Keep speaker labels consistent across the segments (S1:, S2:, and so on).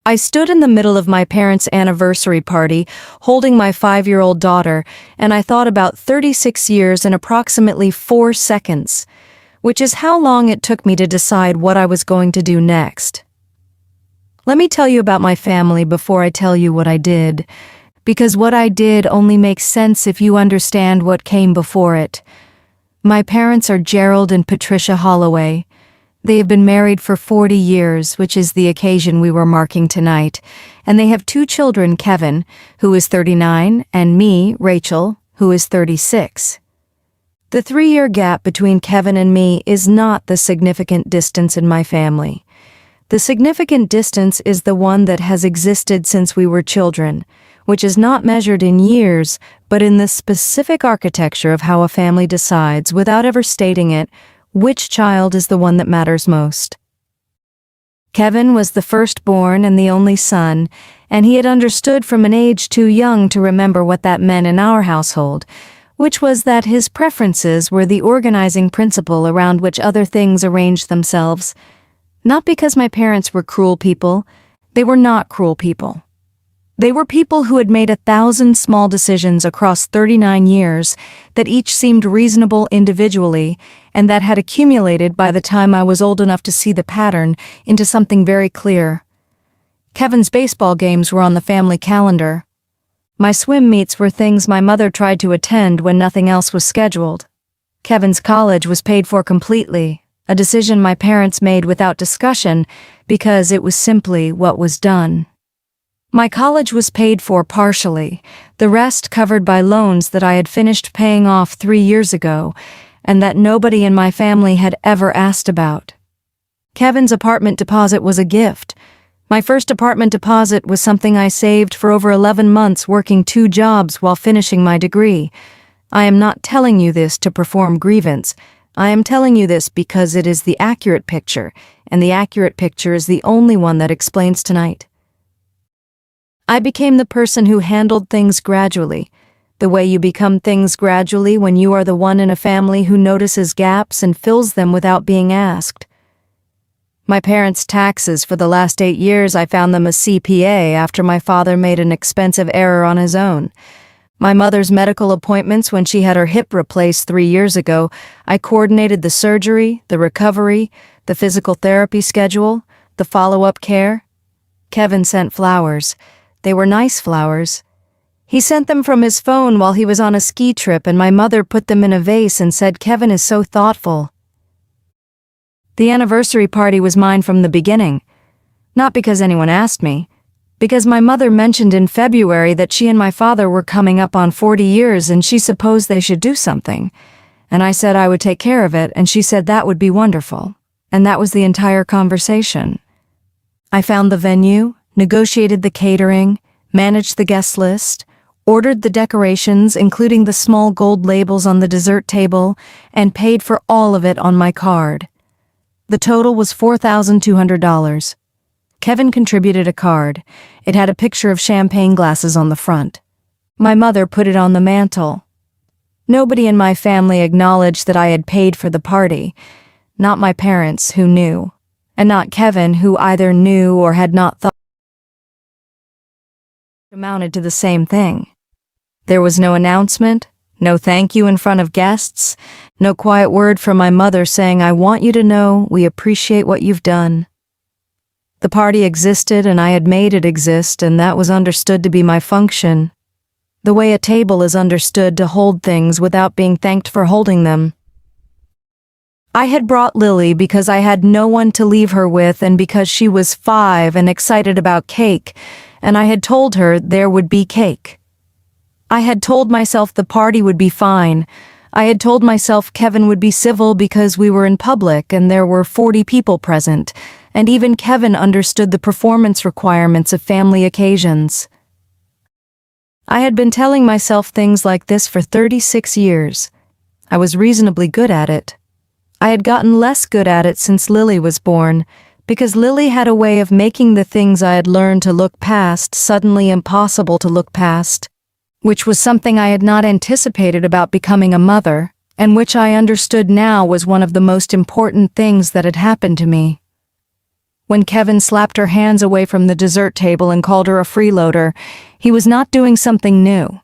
S1: I stood in the middle of my parents' anniversary party, holding my 5-year-old daughter, and I thought about 36 years in approximately 4 seconds, which is how long it took me to decide what I was going to do next. Let me tell you about my family before I tell you what I did, because what I did only makes sense if you understand what came before it. My parents are Gerald and Patricia Holloway. They have been married for 40 years, which is the occasion we were marking tonight, and they have 2 children, Kevin, who is 39, and me, Rachel, who is 36. The 3-year gap between Kevin and me is not the significant distance in my family. The significant distance is the one that has existed since we were children, which is not measured in years, but in the specific architecture of how a family decides, without ever stating it, which child is the one that matters most. Kevin was the firstborn and the only son, and he had understood from an age too young to remember what that meant in our household, which was that his preferences were the organizing principle around which other things arranged themselves. Not because my parents were cruel people. They were not cruel people. They were people who had made 1,000 small decisions across 39 years that each seemed reasonable individually and that had accumulated by the time I was old enough to see the pattern into something very clear. Kevin's baseball games were on the family calendar. My swim meets were things my mother tried to attend when nothing else was scheduled. Kevin's college was paid for completely, a decision my parents made without discussion because it was simply what was done. My college was paid for partially, the rest covered by loans that I had finished paying off 3 years ago, and that nobody in my family had ever asked about. Kevin's apartment deposit was a gift. My first apartment deposit was something I saved for over 11 months working 2 jobs while finishing my degree. I am not telling you this to perform grievance. I am telling you this because it is the accurate picture, and the accurate picture is the only one that explains tonight. I became the person who handled things gradually, the way you become things gradually when you are the one in a family who notices gaps and fills them without being asked. My parents' taxes for the last 8 years, I found them a CPA after my father made an expensive error on his own. My mother's medical appointments when she had her hip replaced 3 years ago, I coordinated the surgery, the recovery, the physical therapy schedule, the follow-up care. Kevin sent flowers. They were nice flowers. He sent them from his phone while he was on a ski trip, and my mother put them in a vase and said, "Kevin is so thoughtful." The anniversary party was mine from the beginning. Not because anyone asked me, because my mother mentioned in February that she and my father were coming up on 40 years and she supposed they should do something. And I said I would take care of it, and she said that would be wonderful. And that was the entire conversation. I found the venue, negotiated the catering, managed the guest list, ordered the decorations, including the small gold labels on the dessert table, and paid for all of it on my card. The total was $4,200. Kevin contributed a card. It had a picture of champagne glasses on the front. My mother put it on the mantel. Nobody in my family acknowledged that I had paid for the party. Not my parents, who knew, and not Kevin, who either knew or had not thought amounted to the same thing. There was no announcement, no thank you in front of guests, no quiet word from my mother saying, "I want you to know we appreciate what you've done." The party existed and I had made it exist, and that was understood to be my function. The way a table is understood to hold things without being thanked for holding them. I had brought Lily because I had no one to leave her with and because she was 5 and excited about cake, and I had told her there would be cake. I had told myself the party would be fine. I had told myself Kevin would be civil because we were in public and there were 40 people present, and even Kevin understood the performance requirements of family occasions. I had been telling myself things like this for 36 years. I was reasonably good at it. I had gotten less good at it since Lily was born, because Lily had a way of making the things I had learned to look past suddenly impossible to look past, which was something I had not anticipated about becoming a mother, and which I understood now was one of the most important things that had happened to me. When Kevin slapped her hands away from the dessert table and called her a freeloader, he was not doing something new.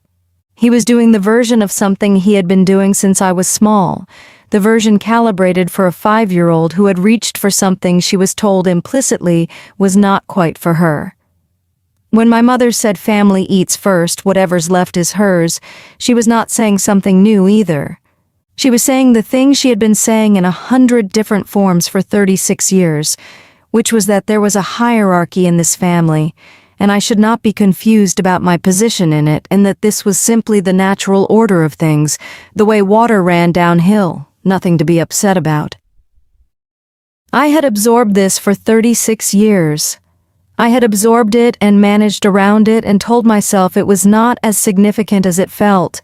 S1: He was doing the version of something he had been doing since I was small, the version calibrated for a 5-year-old who had reached for something she was told implicitly was not quite for her. When my mother said family eats first, whatever's left is hers, she was not saying something new either. She was saying the thing she had been saying in 100 different forms for 36 years, which was that there was a hierarchy in this family, and I should not be confused about my position in it, and that this was simply the natural order of things, the way water ran downhill, nothing to be upset about. I had absorbed this for 36 years. I had absorbed it and managed around it and told myself it was not as significant as it felt,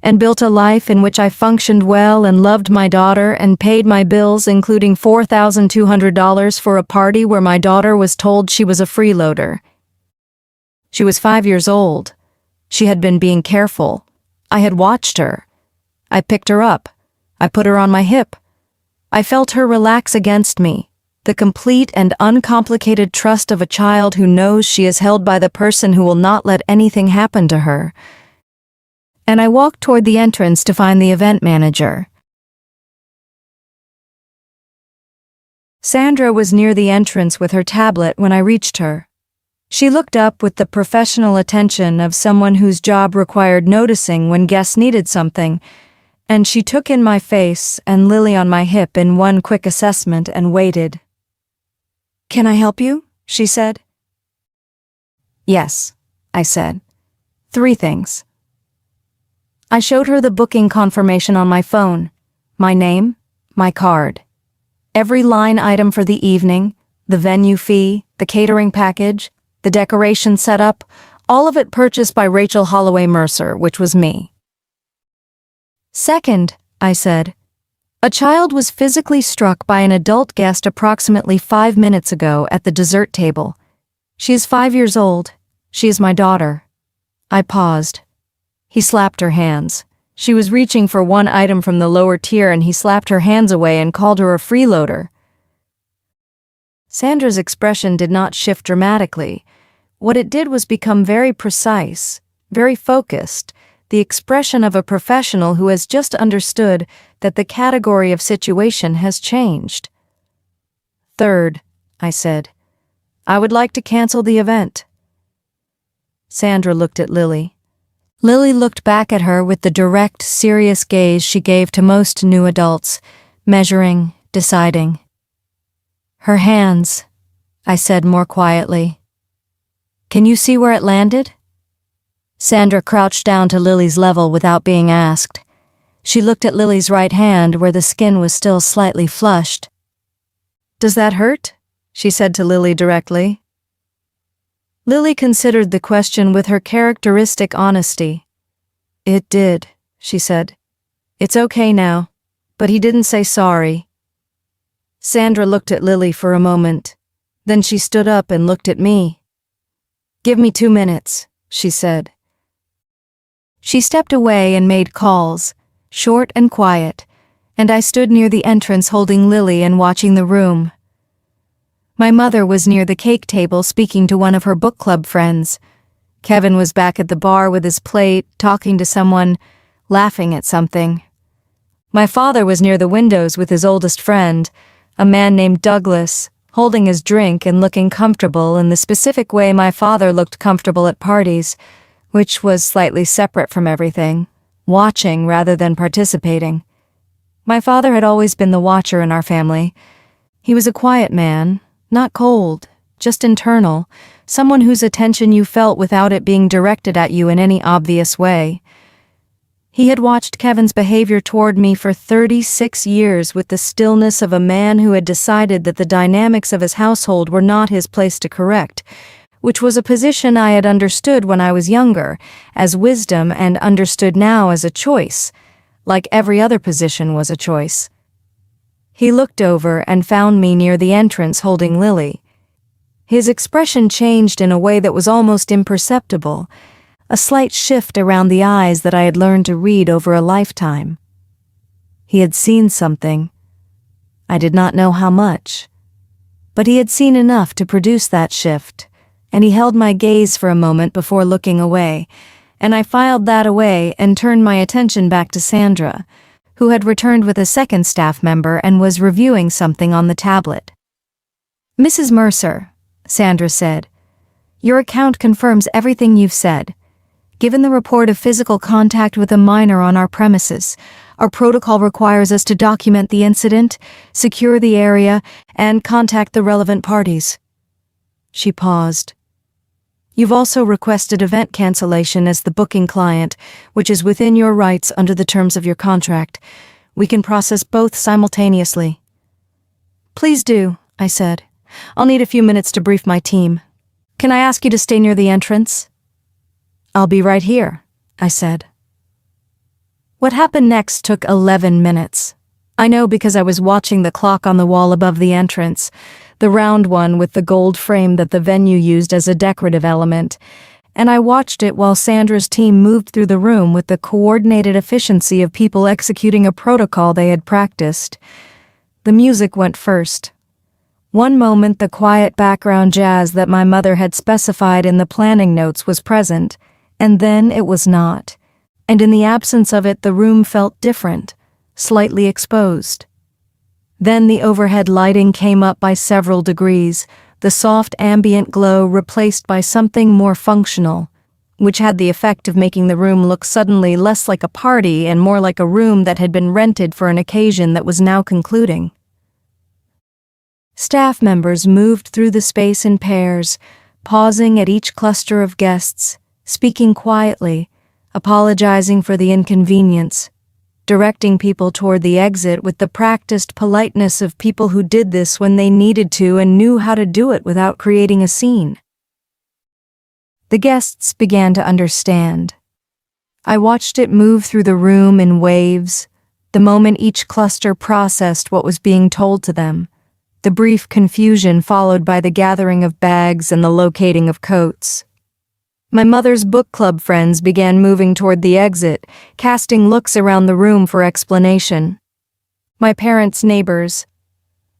S1: and built a life in which I functioned well and loved my daughter and paid my bills, including $4,200 for a party where my daughter was told she was a freeloader. She was 5 years old. She had been being careful. I had watched her. I picked her up. I put her on my hip. I felt her relax against me, the complete and uncomplicated trust of a child who knows she is held by the person who will not let anything happen to her. And I walked toward the entrance to find the event manager. Sandra was near the entrance with her tablet when I reached her. She looked up with the professional attention of someone whose job required noticing when guests needed something, and she took in my face and Lily on my hip in one quick assessment and waited. "Can I help you?" she said. "Yes," I said. "3 things." I showed her the booking confirmation on my phone, my name, my card, every line item for the evening, the venue fee, the catering package, the decoration setup, all of it purchased by Rachel Holloway Mercer, which was me. "Second," I said, "a child was physically struck by an adult guest approximately 5 minutes ago at the dessert table. She is 5 years old. She is my daughter." I paused. He slapped her hands. She was reaching for one item from the lower tier and he slapped her hands away and called her a freeloader. Sandra's expression did not shift dramatically. What it did was become very precise, very focused, the expression of a professional who has just understood that the category of situation has changed. "Third," I said, "I would like to cancel the event." Sandra looked at Lily. Lily looked back at her with the direct, serious gaze she gave to most new adults, measuring, deciding. "Her hands," I said more quietly. "Can you see where it landed?" Sandra crouched down to Lily's level without being asked. She looked at Lily's right hand where the skin was still slightly flushed. "Does that hurt?" she said to Lily directly. Lily considered the question with her characteristic honesty. "It did," she said. "It's okay now, but he didn't say sorry." Sandra looked at Lily for a moment. Then she stood up and looked at me. "Give me 2 minutes," she said. She stepped away and made calls, short and quiet, and I stood near the entrance holding Lily and watching the room. My mother was near the cake table speaking to one of her book club friends. Kevin was back at the bar with his plate, talking to someone, laughing at something. My father was near the windows with his oldest friend, a man named Douglas, holding his drink and looking comfortable in the specific way my father looked comfortable at parties, which was slightly separate from everything, watching rather than participating. My father had always been the watcher in our family. He was a quiet man, not cold, just internal, someone whose attention you felt without it being directed at you in any obvious way. He had watched Kevin's behavior toward me for 36 years with the stillness of a man who had decided that the dynamics of his household were not his place to correct, which was a position I had understood when I was younger, as wisdom, and understood now as a choice, like every other position was a choice. He looked over and found me near the entrance holding Lily. His expression changed in a way that was almost imperceptible, a slight shift around the eyes that I had learned to read over a lifetime. He had seen something. I did not know how much. But he had seen enough to produce that shift, and he held my gaze for a moment before looking away, and I filed that away and turned my attention back to Sandra, who had returned with a second staff member and was reviewing something on the tablet. "Mrs. Mercer," Sandra said, "your account confirms everything you've said. Given the report of physical contact with a minor on our premises, our protocol requires us to document the incident, secure the area, and contact the relevant parties." She paused. "You've also requested event cancellation as the booking client, which is within your rights under the terms of your contract. We can process both simultaneously." "Please do," I said. "I'll need a few minutes to brief my team. Can I ask you to stay near the entrance?" "I'll be right here," I said. What happened next took 11 minutes. I know because I was watching the clock on the wall above the entrance, the round one with the gold frame that the venue used as a decorative element, and I watched it while Sandra's team moved through the room with the coordinated efficiency of people executing a protocol they had practiced. The music went first. One moment the quiet background jazz that my mother had specified in the planning notes was present, and then it was not. And in the absence of it, the room felt different, slightly exposed. Then the overhead lighting came up by several degrees, the soft ambient glow replaced by something more functional, which had the effect of making the room look suddenly less like a party and more like a room that had been rented for an occasion that was now concluding. Staff members moved through the space in pairs, pausing at each cluster of guests, speaking quietly, apologizing for the inconvenience, directing people toward the exit with the practiced politeness of people who did this when they needed to and knew how to do it without creating a scene. The guests began to understand. I watched it move through the room in waves, the moment each cluster processed what was being told to them, the brief confusion followed by the gathering of bags and the locating of coats. My mother's book club friends began moving toward the exit, casting looks around the room for explanation. My parents' neighbors,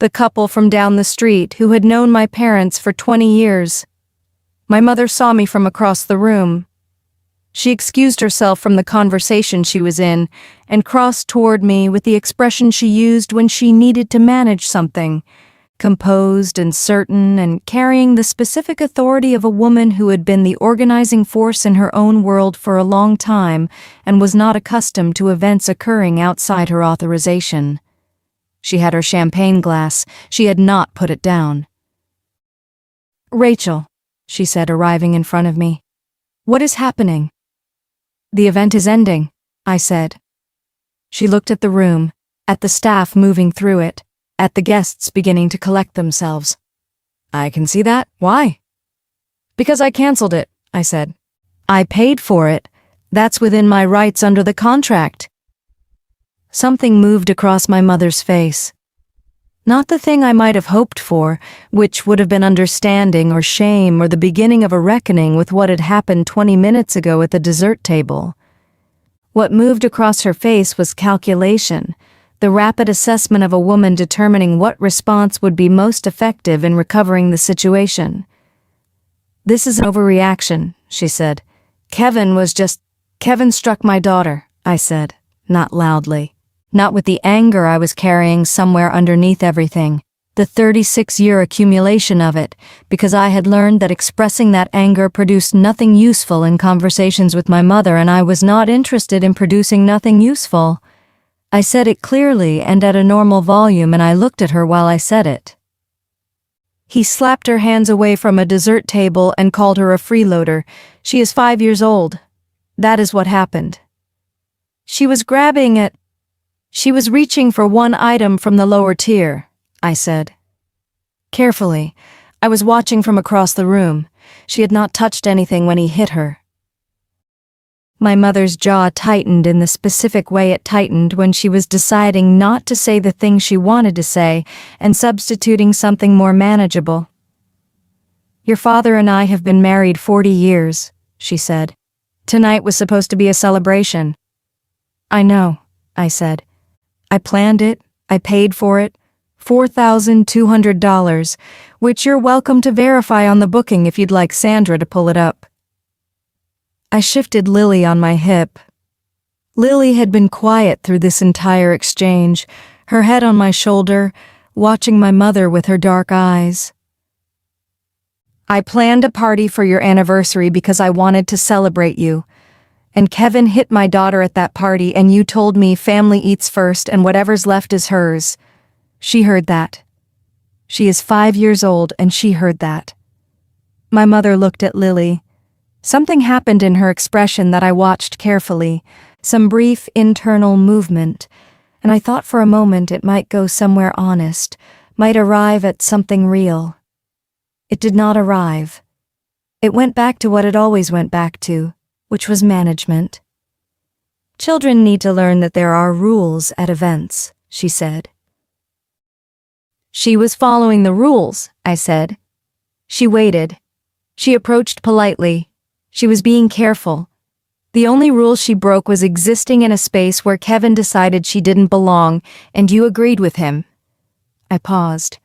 S1: the couple from down the street who had known my parents for 20 years. My mother saw me from across the room. She excused herself from the conversation she was in and crossed toward me with the expression she used when she needed to manage something, composed and certain and carrying the specific authority of a woman who had been the organizing force in her own world for a long time and was not accustomed to events occurring outside her authorization. She had her champagne glass. She had not put it down. "Rachel," she said, arriving in front of me. "What is happening?" "The event is ending," I said. She looked at the room, at the staff moving through it, at the guests beginning to collect themselves. "I can see that. Why?" "Because I canceled it," I said. "I paid for it. That's within my rights under the contract." Something moved across my mother's face. Not the thing I might have hoped for, which would have been understanding or shame or the beginning of a reckoning with what had happened 20 minutes ago at the dessert table. What moved across her face was calculation, the rapid assessment of a woman determining what response would be most effective in recovering the situation. "This is an overreaction," she said. Kevin struck my daughter," I said, not loudly, not with the anger I was carrying somewhere underneath everything, the 36-year accumulation of it, because I had learned that expressing that anger produced nothing useful in conversations with my mother, and I was not interested in producing nothing useful. I said it clearly and at a normal volume, and I looked at her while I said it. He slapped her hands away from a dessert table and called her a freeloader. "She is 5 years old. That is what happened." She was reaching for one item from the lower tier," I said. Carefully, I was watching from across the room. She had not touched anything when he hit her. My mother's jaw tightened in the specific way it tightened when she was deciding not to say the thing she wanted to say and substituting something more manageable. "Your father and I have been married 40 years, she said. "Tonight was supposed to be a celebration." "I know," I said. "I planned it, I paid for it, $4,200, which you're welcome to verify on the booking if you'd like Sandra to pull it up. I shifted Lily on my hip. Lily had been quiet through this entire exchange, her head on my shoulder, watching my mother with her dark eyes. I planned a party for your anniversary because I wanted to celebrate you. And Kevin hit my daughter at that party, and you told me family eats first and whatever's left is hers. She heard that. She is 5 years old, and she heard that. My mother looked at Lily. Something happened in her expression that I watched carefully, some brief internal movement, and I thought for a moment it might go somewhere honest, might arrive at something real. It did not arrive. It went back to what it always went back to, which was management. Children need to learn that there are rules at events, she said. She was following the rules, I said. She waited. She approached politely. She was being careful. The only rule she broke was existing in a space where Kevin decided she didn't belong, and you agreed with him. I paused.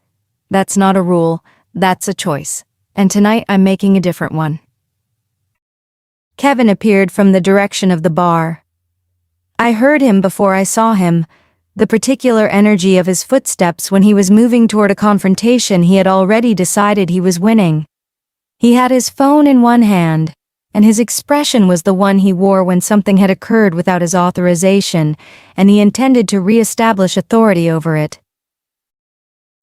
S1: That's not a rule, that's a choice. And tonight I'm making a different one. Kevin appeared from the direction of the bar. I heard him before I saw him, the particular energy of his footsteps when he was moving toward a confrontation he had already decided he was winning. He had his phone in one hand, and his expression was the one he wore when something had occurred without his authorization, and he intended to re-establish authority over it.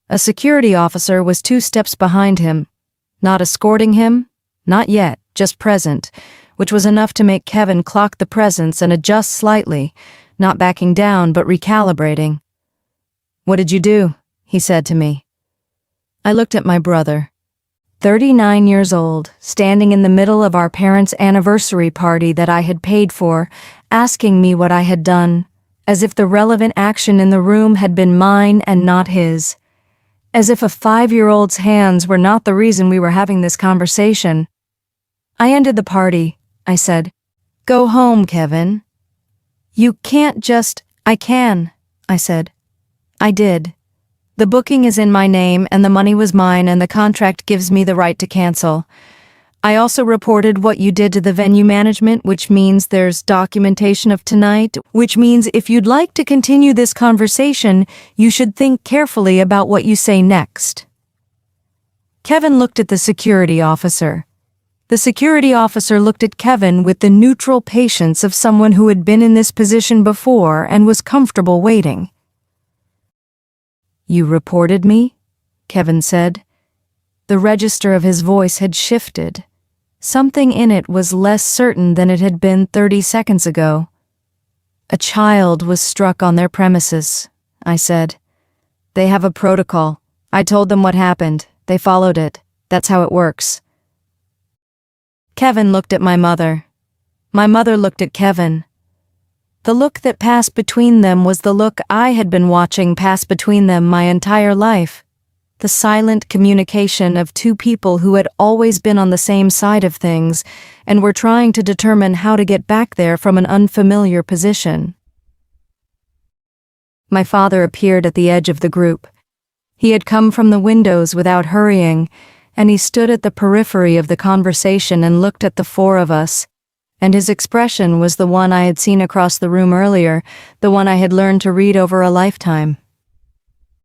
S1: A security officer was 2 steps behind him, not escorting him, not yet, just present, which was enough to make Kevin clock the presence and adjust slightly, not backing down but recalibrating. "What did you do?" he said to me. I looked at my brother, 39 years old, standing in the middle of our parents' anniversary party that I had paid for, asking me what I had done, as if the relevant action in the room had been mine and not his. As if a 5-year-old's hands were not the reason we were having this conversation. I ended the party, I said. "Go home, Kevin." "You can't just—" "I can," I said. I did. The booking is in my name and the money was mine and the contract gives me the right to cancel. I also reported what you did to the venue management, which means there's documentation of tonight, which means if you'd like to continue this conversation, you should think carefully about what you say next. Kevin looked at the security officer. The security officer looked at Kevin with the neutral patience of someone who had been in this position before and was comfortable waiting. "You reported me?" Kevin said. The register of his voice had shifted. Something in it was less certain than it had been 30 seconds ago. "A child was struck on their premises," I said. "They have a protocol. I told them what happened. They followed it. That's how it works." Kevin looked at my mother. My mother looked at Kevin. The look that passed between them was the look I had been watching pass between them my entire life. The silent communication of 2 people who had always been on the same side of things and were trying to determine how to get back there from an unfamiliar position. My father appeared at the edge of the group. He had come from the windows without hurrying, and he stood at the periphery of the conversation and looked at the 4 of us, and his expression was the one I had seen across the room earlier, the one I had learned to read over a lifetime.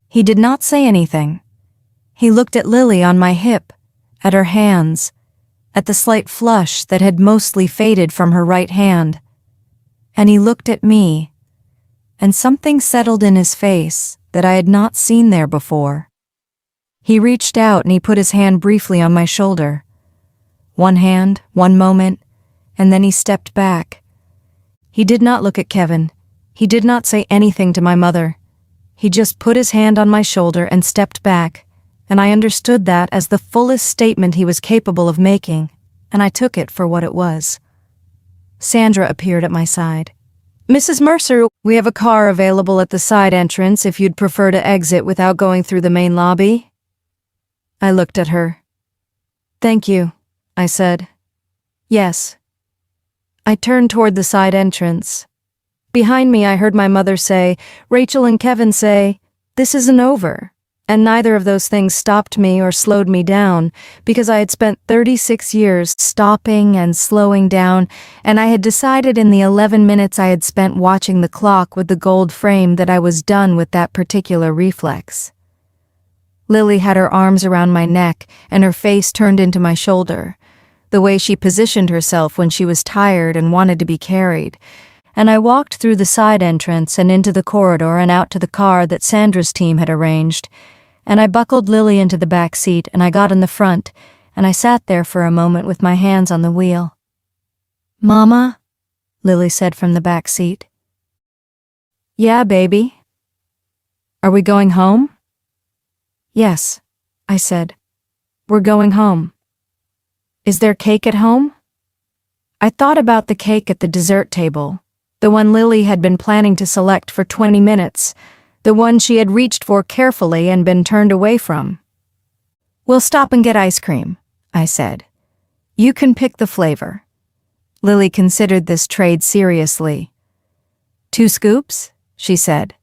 S1: He did not say anything. He looked at Lily on my hip, at her hands, at the slight flush that had mostly faded from her right hand. And he looked at me, and something settled in his face that I had not seen there before. He reached out and he put his hand briefly on my shoulder. One hand, one moment, and then he stepped back. He did not look at Kevin. He did not say anything to my mother. He just put his hand on my shoulder and stepped back, and I understood that as the fullest statement he was capable of making, and I took it for what it was. Sandra appeared at my side. "Mrs. Mercer, we have a car available at the side entrance if you'd prefer to exit without going through the main lobby." I looked at her. "Thank you," I said. "Yes." I turned toward the side entrance. Behind me I heard my mother say, "Rachel and Kevin say, 'This isn't over. And neither of those things stopped me or slowed me down, because I had spent 36 years stopping and slowing down, and I had decided in the 11 minutes I had spent watching the clock with the gold frame that I was done with that particular reflex. Lily had her arms around my neck and her face turned into my shoulder, the way she positioned herself when she was tired and wanted to be carried. And I walked through the side entrance and into the corridor and out to the car that Sandra's team had arranged, and I buckled Lily into the back seat and I got in the front, and I sat there for a moment with my hands on the wheel. "Mama?" Lily said from the back seat. "Yeah, baby." "Are we going home?" "Yes," I said. "We're going home." "Is there cake at home?" I thought about the cake at the dessert table, the one Lily had been planning to select for 20 minutes, the one she had reached for carefully and been turned away from. "We'll stop and get ice cream," I said. "You can pick the flavor." Lily considered this trade seriously. "2 scoops?" she said.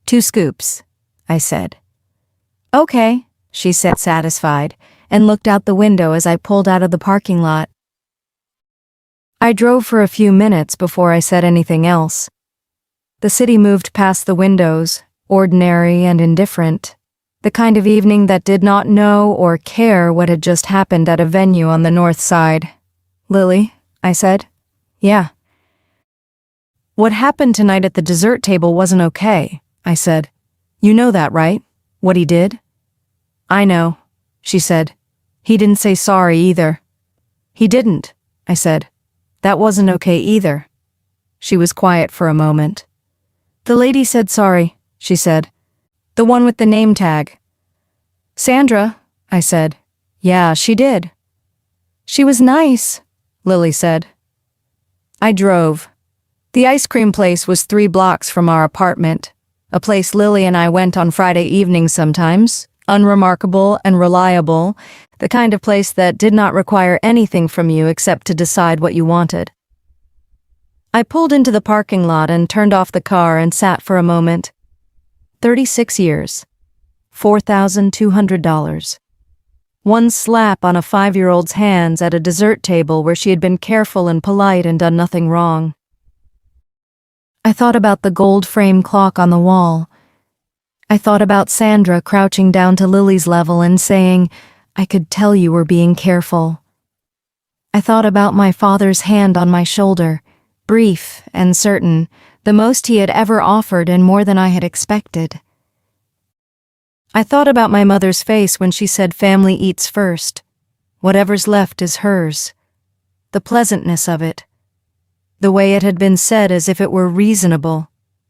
S1: "2 scoops," I said. "Okay," she said, satisfied, and looked out the window as I pulled out of the parking lot. I drove for a few minutes before I said anything else. The city moved past the windows, ordinary and indifferent, the kind of evening that did not know or care what had just happened at a venue on the north side. "Lily," I said. "Yeah." "What happened tonight at the dessert table wasn't okay," I said. "You know that, right? What he did?" "I know," she said. "He didn't say sorry either." "He didn't," I said. "That wasn't okay either." She was quiet for a moment. "The lady said sorry," she said. "The one with the name tag." "Sandra," I said. "Yeah, she did." "She was nice," Lily said. I drove. The ice cream place was 3 blocks from our apartment, a place Lily and I went on Friday evenings sometimes, unremarkable and reliable, the kind of place that did not require anything from you except to decide what you wanted. I pulled into the parking lot and turned off the car and sat for a moment. 36 years. $4,200. One slap on a 5-year-old's hands at a dessert table where she had been careful and polite and done nothing wrong. I thought about the gold frame clock on the wall. I thought about Sandra crouching down to Lily's level and saying, "I could tell you were being careful." I thought about my father's hand on my shoulder, brief and certain, the most he had ever offered and more than I had expected. I thought about my mother's face when she said family eats first. Whatever's left is hers. The pleasantness of it. The way it had been said as if it were reasonable,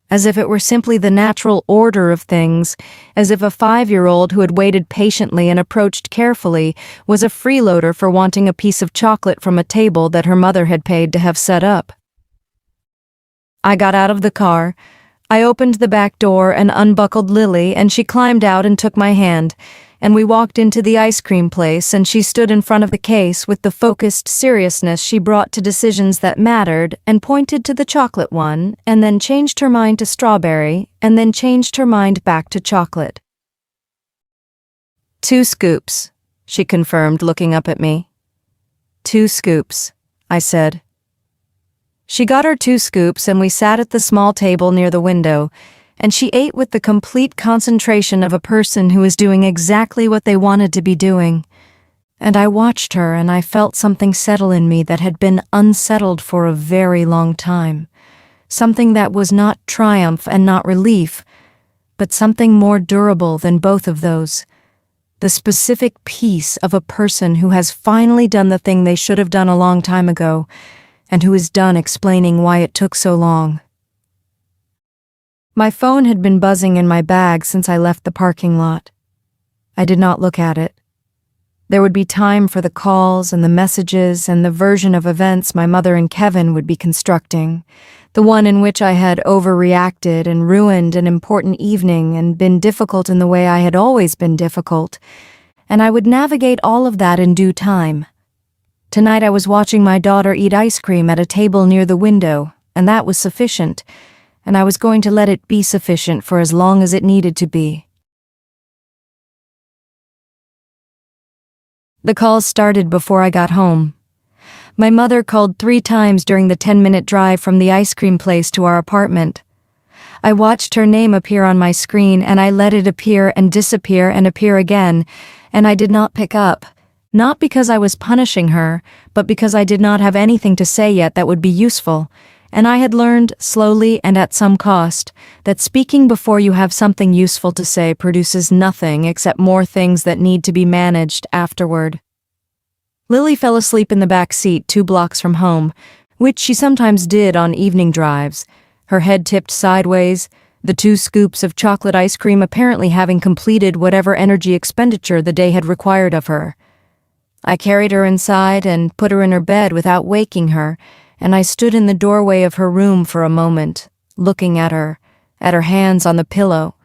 S1: as if it were simply the natural order of things, as if a 5-year-old who had waited patiently and approached carefully was a freeloader for wanting a piece of chocolate from a table that her mother had paid to have set up. I got out of the car. I opened the back door and unbuckled Lily, and she climbed out and took my hand, and we walked into the ice cream place, and she stood in front of the case with the focused seriousness she brought to decisions that mattered, and pointed to the chocolate one, and then changed her mind to strawberry, and then changed her mind back to chocolate. 2 scoops, she confirmed, looking up at me. 2 scoops, I said. She got her 2 scoops and we sat at the small table near the window, and she ate with the complete concentration of a person who is doing exactly what they wanted to be doing. And I watched her and I felt something settle in me that had been unsettled for a very long time. Something that was not triumph and not relief, but something more durable than both of those. The specific peace of a person who has finally done the thing they should have done a long time ago, and who is done explaining why it took so long. My phone had been buzzing in my bag since I left the parking lot. I did not look at it. There would be time for the calls and the messages and the version of events my mother and Kevin would be constructing, the one in which I had overreacted and ruined an important evening and been difficult in the way I had always been difficult, and I would navigate all of that in due time. Tonight I was watching my daughter eat ice cream at a table near the window, and that was sufficient, and I was going to let it be sufficient for as long as it needed to be. The calls started before I got home. My mother called 3 times during the 10-minute drive from the ice cream place to our apartment. I watched her name appear on my screen and I let it appear and disappear and appear again, and I did not pick up. Not because I was punishing her, but because I did not have anything to say yet that would be useful, and I had learned, slowly and at some cost, that speaking before you have something useful to say produces nothing except more things that need to be managed afterward. Lily fell asleep in the back seat 2 blocks from home, which she sometimes did on evening drives, her head tipped sideways, the 2 scoops of chocolate ice cream apparently having completed whatever energy expenditure the day had required of her. I carried her inside and put her in her bed without waking her, and I stood in the doorway of her room for a moment, looking at her hands on the pillow,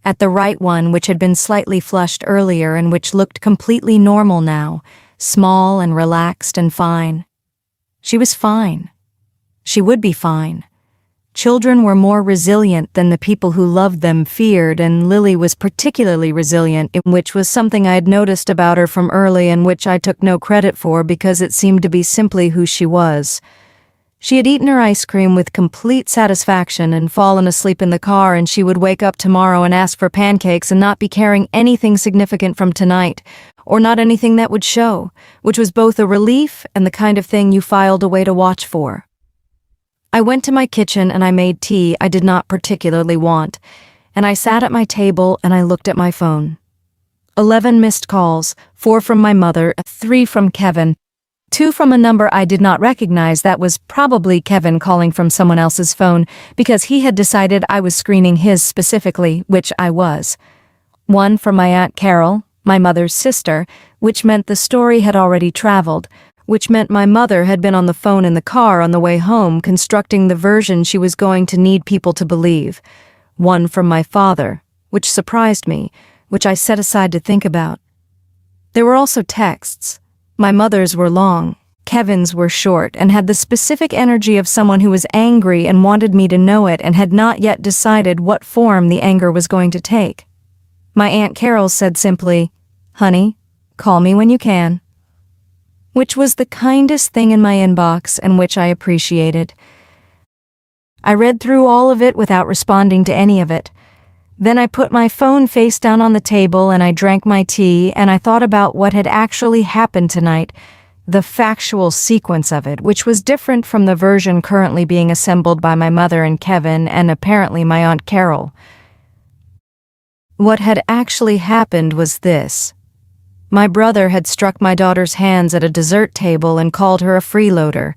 S1: at the right one which had been slightly flushed earlier and which looked completely normal now, small and relaxed and fine. She was fine. She would be fine. Children were more resilient than the people who loved them feared, and Lily was particularly resilient, which was something I had noticed about her from early and which I took no credit for because it seemed to be simply who she was. She had eaten her ice cream with complete satisfaction and fallen asleep in the car, and she would wake up tomorrow and ask for pancakes and not be carrying anything significant from tonight, or not anything that would show, which was both a relief and the kind of thing you filed away to watch for. I went to my kitchen and I made tea I did not particularly want, and I sat at my table and I looked at my phone. 11 missed calls, 4 from my mother, 3 from Kevin, 2 from a number I did not recognize that was probably Kevin calling from someone else's phone because he had decided I was screening his specifically, which I was. 1 from my Aunt Carol, my mother's sister, which meant the story had already traveled, which meant my mother had been on the phone in the car on the way home constructing the version she was going to need people to believe. 1 from my father, which surprised me, which I set aside to think about. There were also texts. My mother's were long, Kevin's were short, and had the specific energy of someone who was angry and wanted me to know it and had not yet decided what form the anger was going to take. My Aunt Carol said simply, "Honey, call me when you can," which was the kindest thing in my inbox and which I appreciated. I read through all of it without responding to any of it. Then I put my phone face down on the table and I drank my tea and I thought about what had actually happened tonight, the factual sequence of it, which was different from the version currently being assembled by my mother and Kevin and apparently my Aunt Carol. What had actually happened was this. My brother had struck my daughter's hands at a dessert table and called her a freeloader.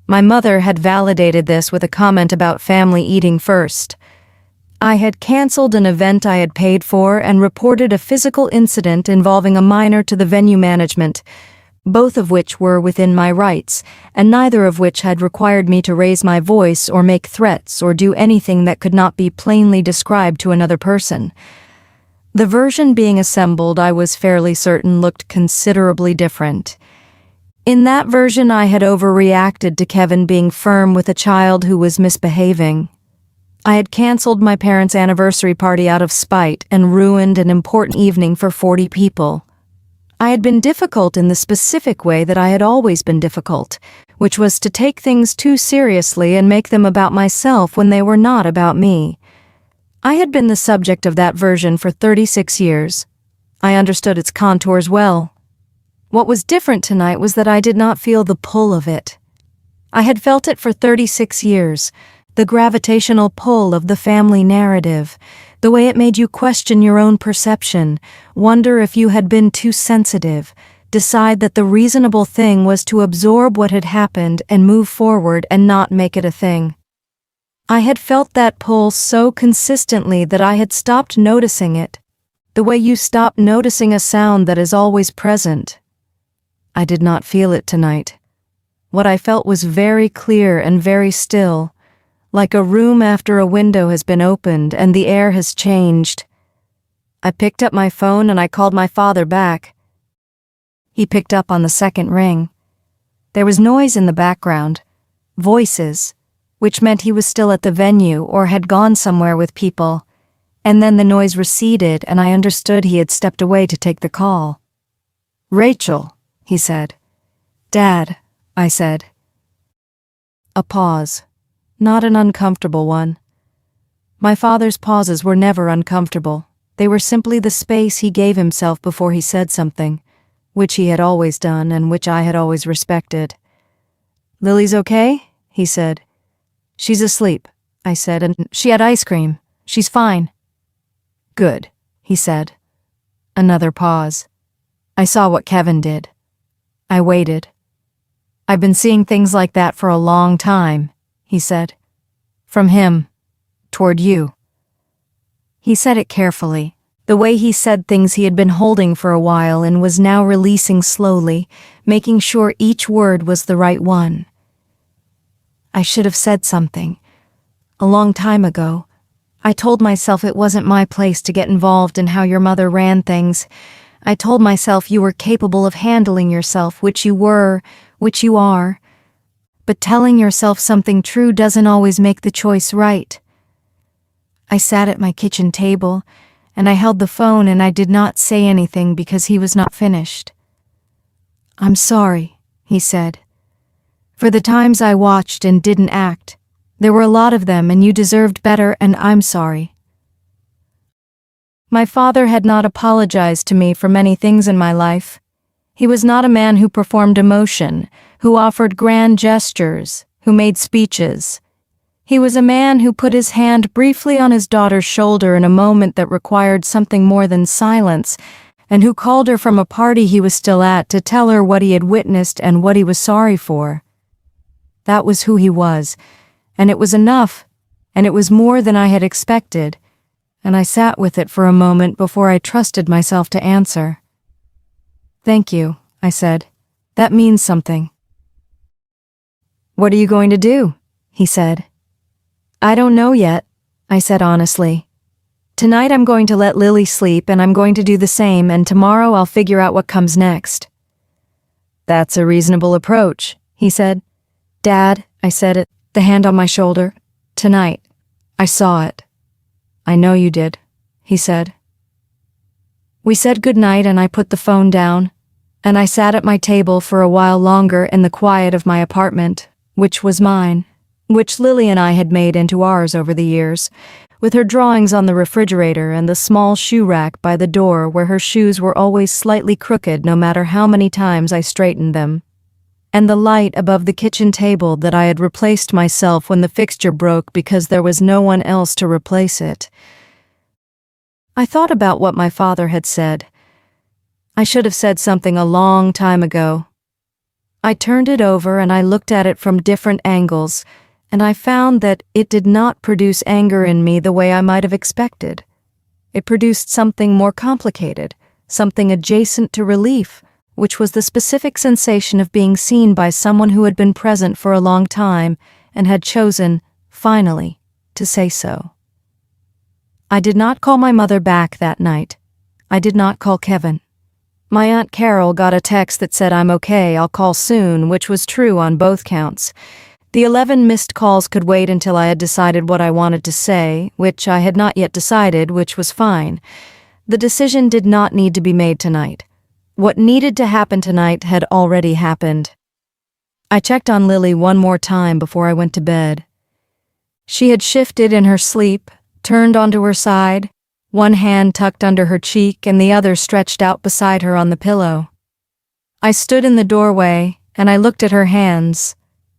S1: My mother had validated this with a comment about family eating first. I had canceled an event I had paid for and reported a physical incident involving a minor to the venue management, both of which were within my rights, and neither of which had required me to raise my voice or make threats or do anything that could not be plainly described to another person. The version being assembled, I was fairly certain, looked considerably different. In that version, I had overreacted to Kevin being firm with a child who was misbehaving. I had canceled my parents' anniversary party out of spite and ruined an important evening for 40 people. I had been difficult in the specific way that I had always been difficult, which was to take things too seriously and make them about myself when they were not about me. I had been the subject of that version for 36 years. I understood its contours well. What was different tonight was that I did not feel the pull of it. I had felt it for 36 years, the gravitational pull of the family narrative, the way it made you question your own perception, wonder if you had been too sensitive, decide that the reasonable thing was to absorb what had happened and move forward and not make it a thing. I had felt that pull so consistently that I had stopped noticing it, the way you stop noticing a sound that is always present. I did not feel it tonight. What I felt was very clear and very still, like a room after a window has been opened and the air has changed. I picked up my phone and I called my father back. He picked up on the second ring. There was noise in the background, voices, which meant he was still at the venue or had gone somewhere with people, and then the noise receded and I understood he had stepped away to take the call. "Rachel," he said. "Dad," I said. A pause. Not an uncomfortable one. My father's pauses were never uncomfortable. They were simply the space he gave himself before he said something, which he had always done and which I had always respected. "Lily's okay?" he said. "She's asleep," I said, "and she had ice cream. She's fine." "Good," he said. Another pause. I saw what Kevin did. I waited. "I've been seeing things like that for a long time," he said. "From him. Toward you." He said it carefully, the way he said things he had been holding for a while and was now releasing slowly, making sure each word was the right one. I should have said something. A long time ago, I told myself it wasn't my place to get involved in how your mother ran things. I told myself you were capable of handling yourself, which you were, which you are. But telling yourself something true doesn't always make the choice right. I sat at my kitchen table, and I held the phone and I did not say anything because he was not finished. "I'm sorry," he said. "For the times I watched and didn't act. There were a lot of them and you deserved better, and I'm sorry." My father had not apologized to me for many things in my life. He was not a man who performed emotion, who offered grand gestures, who made speeches. He was a man who put his hand briefly on his daughter's shoulder in a moment that required something more than silence, and who called her from a party he was still at to tell her what he had witnessed and what he was sorry for. That was who he was, and it was enough, and it was more than I had expected, and I sat with it for a moment before I trusted myself to answer. "Thank you," I said. "That means something." "What are you going to do?" he said. "I don't know yet," I said honestly. "Tonight I'm going to let Lily sleep and I'm going to do the same, and tomorrow I'll figure out what comes next." "That's a reasonable approach," he said. "Dad," I said it, the hand on my shoulder, "tonight, I saw it." "I know you did," he said. We said goodnight and I put the phone down, and I sat at my table for a while longer in the quiet of my apartment, which was mine, which Lily and I had made into ours over the years, with her drawings on the refrigerator and the small shoe rack by the door where her shoes were always slightly crooked no matter how many times I straightened them, and the light above the kitchen table that I had replaced myself when the fixture broke because there was no one else to replace it. I thought about what my father had said. I should have said something a long time ago. I turned it over and I looked at it from different angles, and I found that it did not produce anger in me the way I might have expected. It produced something more complicated, something adjacent to relief, which was the specific sensation of being seen by someone who had been present for a long time and had chosen, finally, to say so. I did not call my mother back that night. I did not call Kevin. My Aunt Carol got a text that said I'm okay, I'll call soon, which was true on both counts. The 11 missed calls could wait until I had decided what I wanted to say, which I had not yet decided, which was fine. The decision did not need to be made tonight. What needed to happen tonight had already happened. I checked on Lily one more time before I went to bed. She had shifted in her sleep, turned onto her side, one hand tucked under her cheek and the other stretched out beside her on the pillow. I stood in the doorway and I looked at her hands,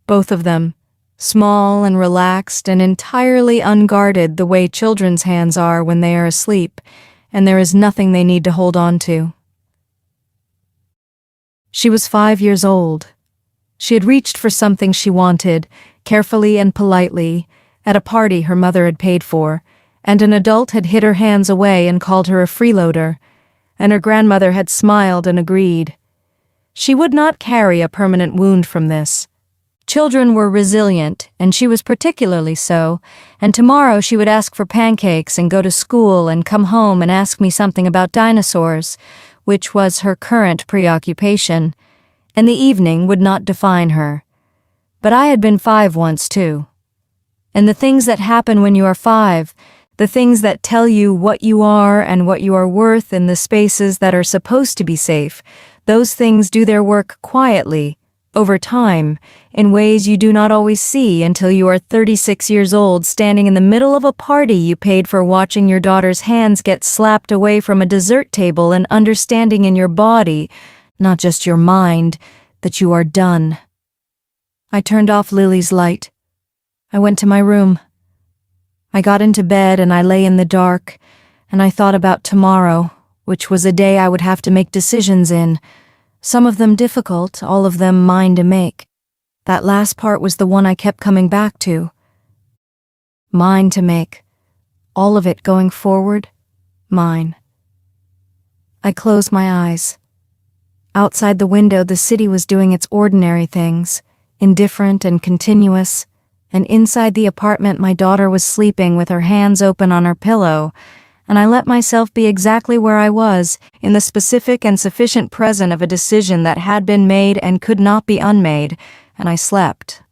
S1: both of them, small and relaxed and entirely unguarded the way children's hands are when they are asleep and there is nothing they need to hold on to. She was 5 years old. She had reached for something she wanted, carefully and politely, at a party her mother had paid for, and an adult had hid her hands away and called her a freeloader, and her grandmother had smiled and agreed. She would not carry a permanent wound from this. Children were resilient, and she was particularly so, and tomorrow she would ask for pancakes and go to school and come home and ask me something about dinosaurs, which was her current preoccupation, and the evening would not define her. But I had been 5 once too. And the things that happen when you are 5, the things that tell you what you are and what you are worth in the spaces that are supposed to be safe, Those things do their work quietly, over time, in ways you do not always see until you are 36 years old, standing in the middle of a party you paid for, watching your daughter's hands get slapped away from a dessert table, and understanding in your body, not just your mind, that you are done. I turned off Lily's light. I went to my room. I got into bed and I lay in the dark, and I thought about tomorrow, which was a day I would have to make decisions in. Some of them difficult, all of them mine to make. That last part was the one I kept coming back to. Mine to make. All of it going forward, mine. I closed my eyes. Outside the window, the city was doing its ordinary things, indifferent and continuous, and inside the apartment my daughter was sleeping with her hands open on her pillow, and I let myself be exactly where I was, in the specific and sufficient present of a decision that had been made and could not be unmade, and I slept.